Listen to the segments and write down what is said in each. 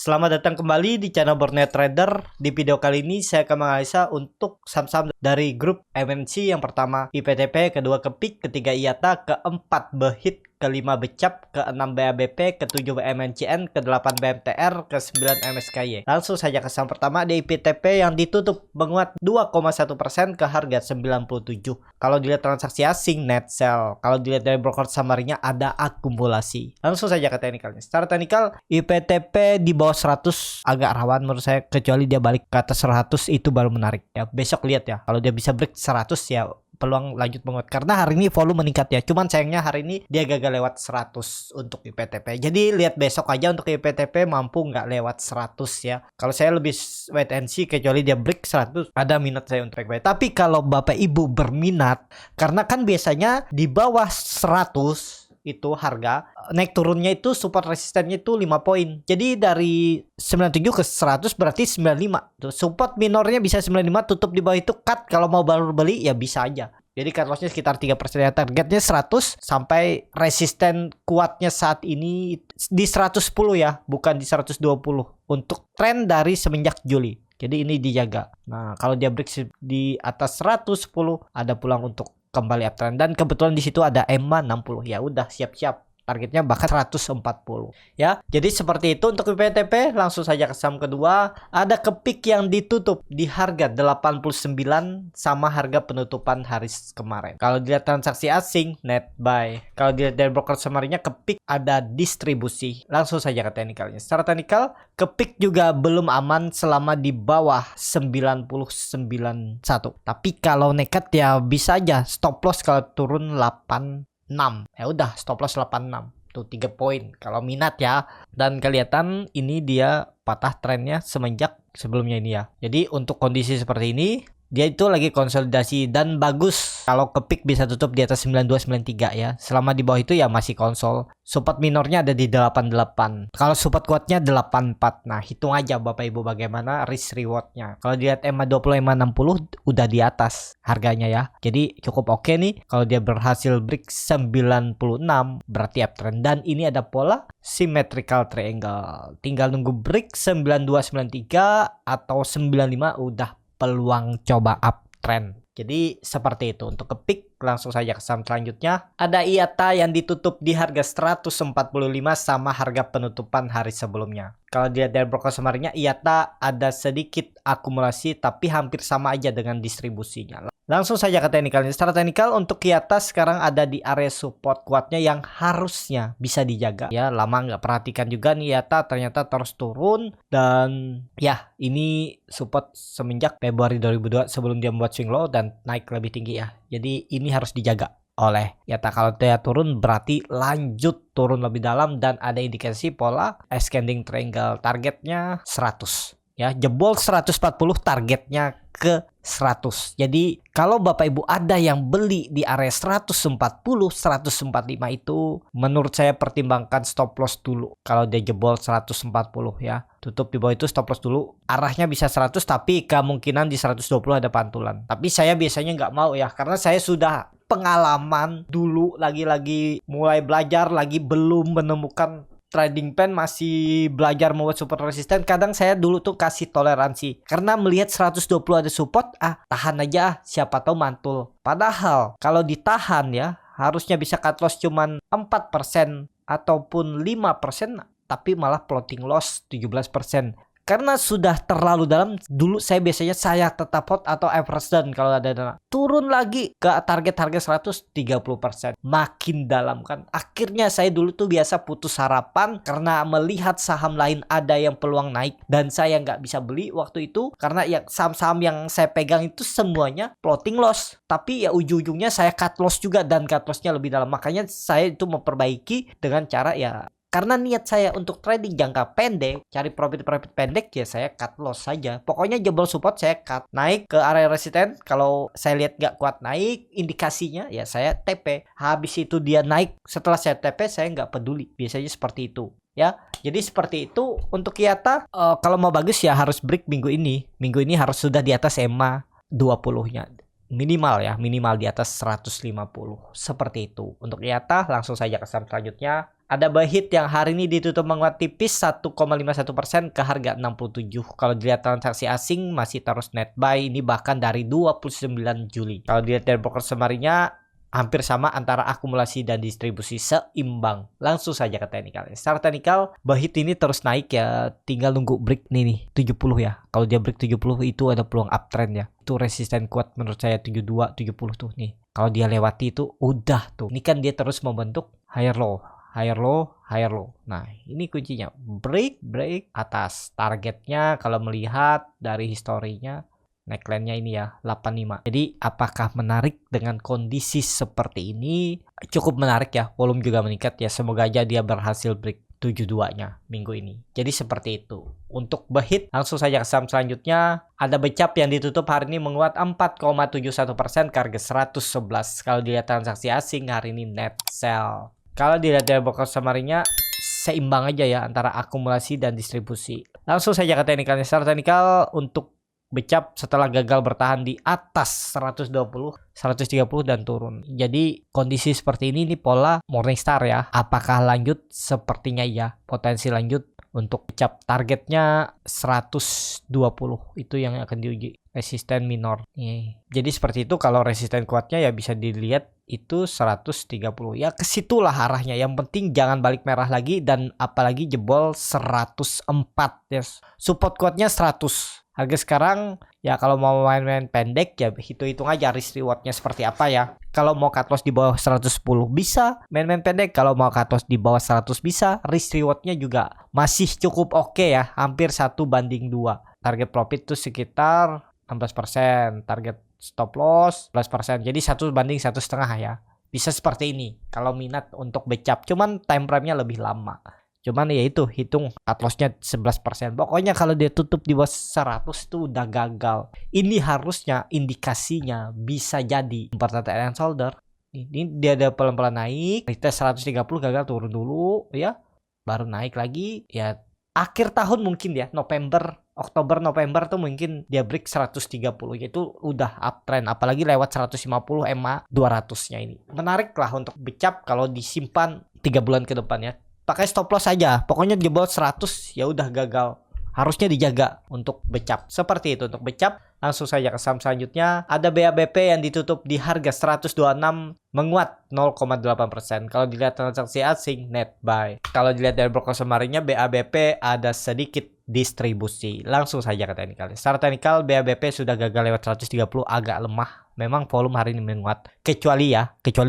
Selamat datang kembali di channel Borneo Trader. Di video kali ini saya akan menganalisa untuk saham-saham dari grup MNC. Yang pertama IPTP, kedua Kepik, ketiga IATA, keempat Behit, kelima Becap, keenam BABP, ketujuh MNCN, kedelapan BMTR, kesembilan MSKY. Langsung saja ke saham pertama di IPTP yang ditutup menguat 2,1% ke harga 97. Kalau dilihat transaksi asing net sell, kalau dilihat dari broker summary-nya ada akumulasi. Langsung saja ke teknikalnya. Secara teknikal IPTP di bawah 100 agak rawan menurut saya, kecuali dia balik ke atas 100 itu baru menarik ya. Besok lihat ya, kalau dia bisa break 100 ya peluang lanjut menguat karena hari ini volume meningkat ya. Cuman sayangnya hari ini dia gagal lewat 100 untuk IPTP. Jadi lihat besok aja untuk IPTP mampu nggak lewat 100 ya. Kalau saya lebih wait and see, kecuali dia break 100 ada minat saya untuk buy. Tapi kalau Bapak Ibu berminat, karena kan biasanya di bawah 100 itu harga naik turunnya itu support resistennya itu 5 poin. Jadi dari 97 ke 100 berarti 95. Tuh, support minornya bisa 95, tutup di bawah itu cut. Kalau mau baru beli ya bisa aja. Jadi cut lossnya sekitar 3% ya. Targetnya 100 sampai resisten kuatnya saat ini di 110 ya, bukan di 120 untuk tren dari semenjak Juli. Jadi ini dijaga. Nah, kalau dia break di atas 110 ada peluang untuk kembali uptrend, dan kebetulan di situ ada EMA 60. Ya udah siap-siap targetnya bahkan 140 ya. Jadi seperti itu untuk IPTP. Langsung saja ke saham kedua, ada Kepik yang ditutup di harga 89 sama harga penutupan hari kemarin. Kalau dilihat transaksi asing net buy, kalau dilihat dari broker summary-nya Kepik ada distribusi. Langsung saja ke teknikalnya. Secara teknikal Kepik juga belum aman selama di bawah 99.1. Tapi kalau nekat ya bisa aja stop loss kalau turun 86. Ya udah stop loss 86. Tuh 3 poin kalau minat ya. Dan kelihatan ini dia patah trennya semenjak sebelumnya ini ya. Jadi untuk kondisi seperti ini dia itu lagi konsolidasi dan bagus kalau Kepik bisa tutup di atas 9293 ya. Selama di bawah itu ya masih konsol. Support minornya ada di 88. Kalau support kuatnya 84. Nah, hitung aja Bapak Ibu bagaimana risk rewardnya. Kalau dilihat EMA 20, EMA 60 udah di atas harganya ya. Jadi cukup oke nih. Kalau dia berhasil break 96 berarti uptrend, dan ini ada pola symmetrical triangle. Tinggal nunggu break 9293 atau 95 udah peluang coba uptrend. Jadi seperti itu untuk Kepik. Langsung saja ke saham selanjutnya. Ada IATA yang ditutup di harga 145 sama harga penutupan hari sebelumnya. Kalau dilihat dari broker summary-nya, IATA ada sedikit akumulasi tapi hampir sama aja dengan distribusinya. Langsung saja ke teknikalnya. Secara teknikal untuk IATA sekarang ada di area support kuatnya yang harusnya bisa dijaga. Ya, lama nggak perhatikan juga nih IATA ternyata terus turun, dan ya ini support semenjak Februari 2002 sebelum dia membuat swing low dan naik lebih tinggi ya. Jadi ini harus dijaga oleh IATA. Kalau dia turun berarti lanjut turun lebih dalam dan ada indikasi pola ascending triangle. Targetnya 100 ya, jebol 140 targetnya ke 100. Jadi kalau Bapak Ibu ada yang beli di area 140, 145 itu menurut saya pertimbangkan stop loss dulu. Kalau dia jebol 140 ya, tutup di bawah itu stop loss dulu. Arahnya bisa 100 tapi kemungkinan di 120 ada pantulan. Tapi saya biasanya nggak mau ya, karena saya sudah pengalaman dulu lagi mulai belajar lagi belum menemukan trading plan, masih belajar membuat support resisten. Kadang saya dulu tuh kasih toleransi karena melihat 120 ada support, tahan aja, siapa tahu mantul. Padahal kalau ditahan ya harusnya bisa cut loss cuman 4% ataupun 5%, tapi malah floating loss 17%. Karena sudah terlalu dalam, dulu saya biasanya saya tetap hold atau average down kalau ada dana. Turun lagi ke target 130%. Makin dalam kan. Akhirnya saya dulu tuh biasa putus harapan karena melihat saham lain ada yang peluang naik dan saya nggak bisa beli waktu itu. Karena ya saham-saham yang saya pegang itu semuanya floating loss. Tapi ya ujung-ujungnya saya cut loss juga dan cut lossnya lebih dalam. Makanya saya itu memperbaiki dengan cara ya, karena niat saya untuk trading jangka pendek, cari profit pendek, ya saya cut loss saja. Pokoknya jebol support saya cut. Naik ke area resisten, kalau saya lihat nggak kuat naik, indikasinya ya saya TP. Habis itu dia naik, setelah saya TP saya nggak peduli. Biasanya seperti itu ya. Jadi seperti itu untuk IATA. Kalau mau bagus ya harus break minggu ini. Minggu ini harus sudah di atas EMA 20-nya. minimal ya, minimal di atas 150 seperti itu. Untuk IATA langsung saja ke saham selanjutnya. Ada Behit yang hari ini ditutup menguat tipis 1,51% ke harga 67. Kalau dilihat transaksi asing masih terus net buy, ini bahkan dari 29 Juli. Kalau dilihat dari broker semarinya hampir sama antara akumulasi dan distribusi, seimbang. Langsung saja ke teknikal. Secara teknikal Behit ini terus naik ya, tinggal nunggu break nih 70 ya. Kalau dia break 70 itu ada peluang uptrend ya. Itu resisten kuat menurut saya 72 70 tuh nih. Kalau dia lewati itu udah tuh. Ini kan dia terus membentuk higher low. Higher low, higher low. Nah, ini kuncinya. Break atas. Targetnya kalau melihat dari historinya, neckline-nya ini ya, 85. Jadi, apakah menarik dengan kondisi seperti ini? Cukup menarik ya. Volume juga meningkat ya. Semoga aja dia berhasil break 72-nya minggu ini. Jadi, seperti itu. Untuk Behit, langsung saja ke saham selanjutnya. Ada Becap yang ditutup hari ini menguat 4,71% ke harga 111. Kalau dilihat transaksi asing hari ini net sell. Kalau dilihat dari broker samarinya seimbang aja ya antara akumulasi dan distribusi. Langsung saja ke teknikalnya. Secara teknikal untuk Becap setelah gagal bertahan di atas 120, 130 dan turun. Jadi kondisi seperti ini pola Morningstar ya. Apakah lanjut? Sepertinya ya. Potensi lanjut untuk Becap. Targetnya 120 itu yang akan diuji. Resisten minor. Jadi seperti itu. Kalau resisten kuatnya ya bisa dilihat itu 130 ya, kesitulah arahnya. Yang penting jangan balik merah lagi dan apalagi jebol 104 ya. Support kuatnya 100. Harga sekarang ya kalau mau main-main pendek ya hitung-hitung aja risk rewardnya seperti apa ya. Kalau mau cut loss di bawah 110 bisa main-main pendek. Kalau mau cut loss di bawah 100 bisa. Risk rewardnya juga masih cukup oke ya, hampir 1:2. Target profit tuh sekitar 16%. Target stop loss 11%. Jadi 1:1,5 ya. Bisa seperti ini kalau minat untuk Becap. Cuman time frame-nya lebih lama. Cuman ya itu hitung cut loss-nya 11%. Pokoknya kalau dia tutup di bawah 100 itu udah gagal. Ini harusnya indikasinya bisa jadi important and shoulder. Ini dia ada pelan-pelan naik. Retest 130 gagal turun dulu ya. Baru naik lagi ya. Akhir tahun mungkin ya, Oktober November tuh mungkin dia break 130, itu udah uptrend. Apalagi lewat 150 MA 200-nya ini. Menarik lah untuk Becap kalau disimpan 3 bulan ke depan ya. Pakai stop loss aja. Pokoknya di bawah 100 ya udah gagal. Harusnya dijaga untuk Becap. Seperti itu untuk Becap. Langsung saja ke saham selanjutnya. Ada BABP yang ditutup di harga 126 menguat 0,8%. Kalau dilihat transaksi asing net buy. Kalau dilihat dari broker semarinya BABP ada sedikit distribusi. Langsung saja ke teknikal. Secara teknikal BABP sudah gagal lewat 130, agak lemah. Memang volume hari ini menguat. Kecuali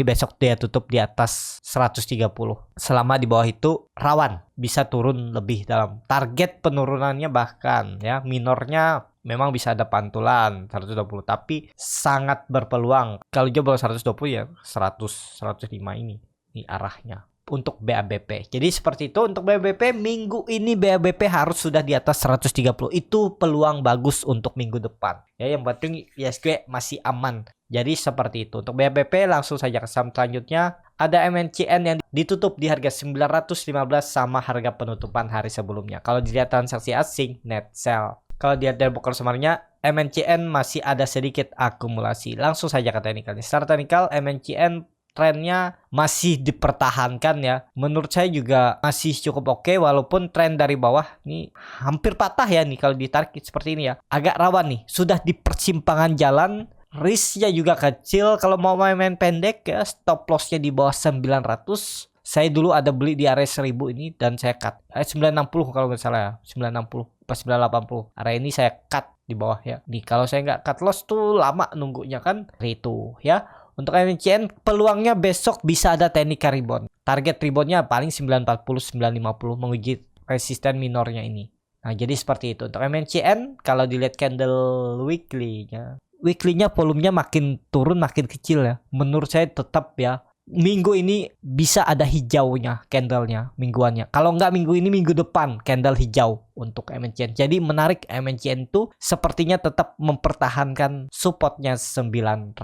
besok dia tutup di atas 130. Selama di bawah itu rawan bisa turun lebih dalam. Target penurunannya bahkan ya minornya memang bisa ada pantulan 120, tapi sangat berpeluang. Kalau dia bawah 120 ya 100 105 ini arahnya untuk BABP. Jadi seperti itu untuk BABP. Minggu ini BABP harus sudah di atas 130. Itu peluang bagus untuk minggu depan. Ya, yang penting ISG masih aman. Jadi seperti itu. Untuk BABP langsung saja ke saham selanjutnya. Ada MNCN yang ditutup di harga 915 sama harga penutupan hari sebelumnya. Kalau dilihat transaksi asing net sell. Kalau dilihat dari broker semarnya MNCN masih ada sedikit akumulasi. Langsung saja ke teknikalnya. Secara teknikal MNCN trennya masih dipertahankan ya. Menurut saya juga masih cukup oke, walaupun tren dari bawah ini hampir patah ya nih kalau ditarik seperti ini ya. Agak rawan nih, sudah di persimpangan jalan, risknya juga kecil. Kalau mau main pendek ya, stop lossnya di bawah 900. Saya dulu ada beli di area 1000 ini dan saya cut. 960 kalau nggak salah ya, 960 pas 980. Area ini saya cut di bawah ya. Nih kalau saya nggak cut loss tuh lama nunggunya kan. Itu ya. Untuk MNCN peluangnya besok bisa ada teknika rebound. Target reboundnya paling 940 950 menguji resisten minornya ini. Nah, jadi seperti itu. Untuk MNCN kalau dilihat candle weekly-nya volumenya makin turun makin kecil ya. Menurut saya tetap ya minggu ini bisa ada hijaunya candlenya mingguannya. Kalau nggak minggu ini, minggu depan candle hijau untuk MNCN. Jadi menarik, MNCN itu sepertinya tetap mempertahankan supportnya 900.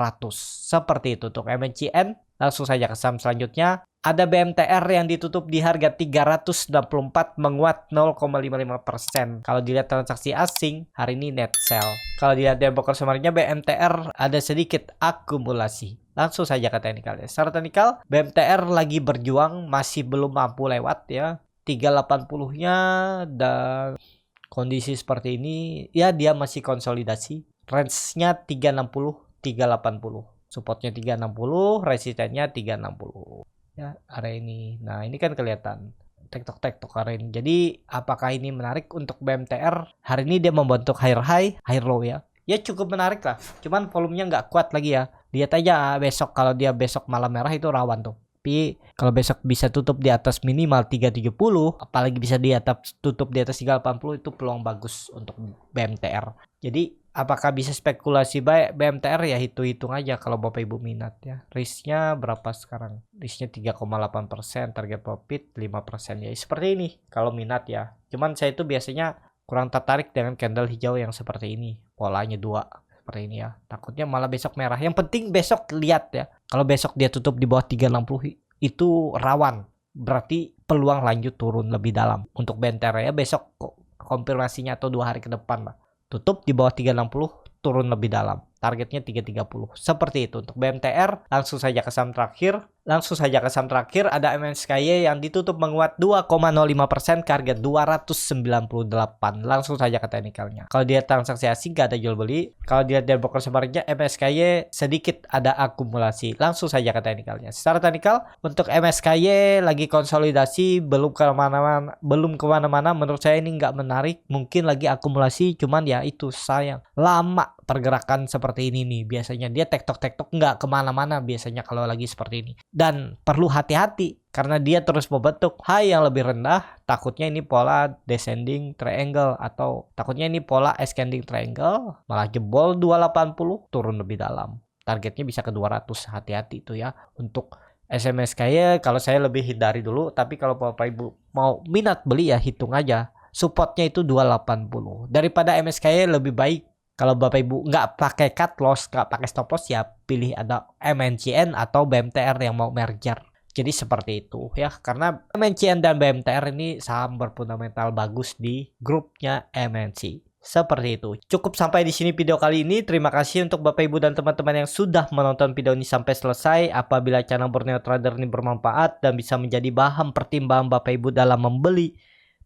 Seperti itu untuk MNCN. Langsung saja ke saham selanjutnya. Ada BMTR yang ditutup di harga 364 menguat 0,55%. Kalau dilihat transaksi asing, hari ini net sell. Kalau dilihat dari broker summary-nya, BMTR ada sedikit akumulasi. Langsung saja ke teknikalnya. Secara teknikal, BMTR lagi berjuang, masih belum mampu lewat ya. 380-nya dan kondisi seperti ini, ya dia masih konsolidasi. Range-nya 360, 380. Supportnya 360, resistennya 360. Ya, area ini. Nah, ini kan kelihatan tektok area ini. Jadi, apakah ini menarik untuk BMTR? Hari ini dia membentuk higher high, higher low ya. Ya cukup menarik lah. Cuman volumenya nggak kuat lagi ya. Lihat aja besok, kalau dia besok malam merah itu rawan tuh. Tapi kalau besok bisa tutup di atas minimal 330, apalagi bisa di atas tutup di atas 380, itu peluang bagus untuk BMTR. Jadi apakah bisa spekulasi baik BMTR ya, hitung aja kalau Bapak Ibu minat ya. Risknya berapa sekarang? Risknya 3,8%, target profit 5% ya. Seperti ini kalau minat ya. Cuman saya itu biasanya kurang tertarik dengan candle hijau yang seperti ini. Polanya 2 seperti ini ya. Takutnya malah besok merah. Yang penting besok lihat ya. Kalau besok dia tutup di bawah 360 itu rawan. Berarti peluang lanjut turun lebih dalam. Untuk BMTR ya besok konfirmasinya atau 2 hari ke depan lah. Tutup di bawah 360, turun lebih dalam. Targetnya 330. Seperti itu untuk BMTR. Langsung saja ke saham terakhir. Ada MNSKY yang ditutup menguat 2,05% ke harga 298. Langsung saja ke teknikalnya. Kalau dia transaksi asing gak ada jual beli. Kalau dia dari broker summary-nya, MNSKY sedikit ada akumulasi. Langsung saja ke teknikalnya. Secara teknikal untuk MNSKY lagi konsolidasi, belum kemana-mana. Menurut saya ini nggak menarik. Mungkin lagi akumulasi, cuman ya itu sayang. Lama pergerakan seperti ini nih. Biasanya dia tektok nggak kemana-mana biasanya kalau lagi seperti ini. Dan perlu hati-hati karena dia terus membentuk high yang lebih rendah. Takutnya ini pola descending triangle atau takutnya ini pola ascending triangle. Malah jebol 280, turun lebih dalam. Targetnya bisa ke 200. Hati-hati itu ya. Untuk SMS kayak kalau saya lebih hindari dulu. Tapi kalau Bapak Ibu mau minat beli ya hitung aja. Supportnya itu 280. Daripada MSKY lebih baik. Kalau Bapak Ibu nggak pakai cut loss, nggak pakai stop loss ya pilih ada MNCN atau BMTR yang mau merger. Jadi seperti itu ya, karena MNCN dan BMTR ini saham berfundamental bagus di grupnya MNC. Seperti itu. Cukup sampai di sini video kali ini. Terima kasih untuk Bapak Ibu dan teman-teman yang sudah menonton video ini sampai selesai. Apabila channel Borneo Trader ini bermanfaat dan bisa menjadi bahan pertimbangan Bapak Ibu dalam membeli,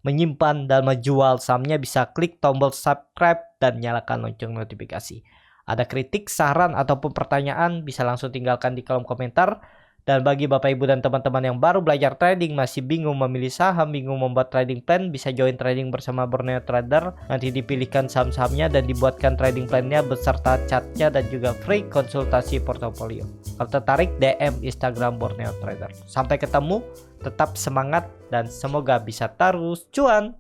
menyimpan dan menjual sahamnya, bisa klik tombol subscribe dan nyalakan lonceng notifikasi. Ada kritik, saran ataupun pertanyaan bisa langsung tinggalkan di kolom komentar. Dan bagi Bapak Ibu dan teman-teman yang baru belajar trading, masih bingung memilih saham, bingung membuat trading plan, bisa join trading bersama Borneo Trader. Nanti dipilihkan saham-sahamnya dan dibuatkan trading plan-nya beserta chartnya dan juga free konsultasi portofolio. Kalau tertarik, DM Instagram Borneo Trader. Sampai ketemu, tetap semangat dan semoga bisa terus cuan.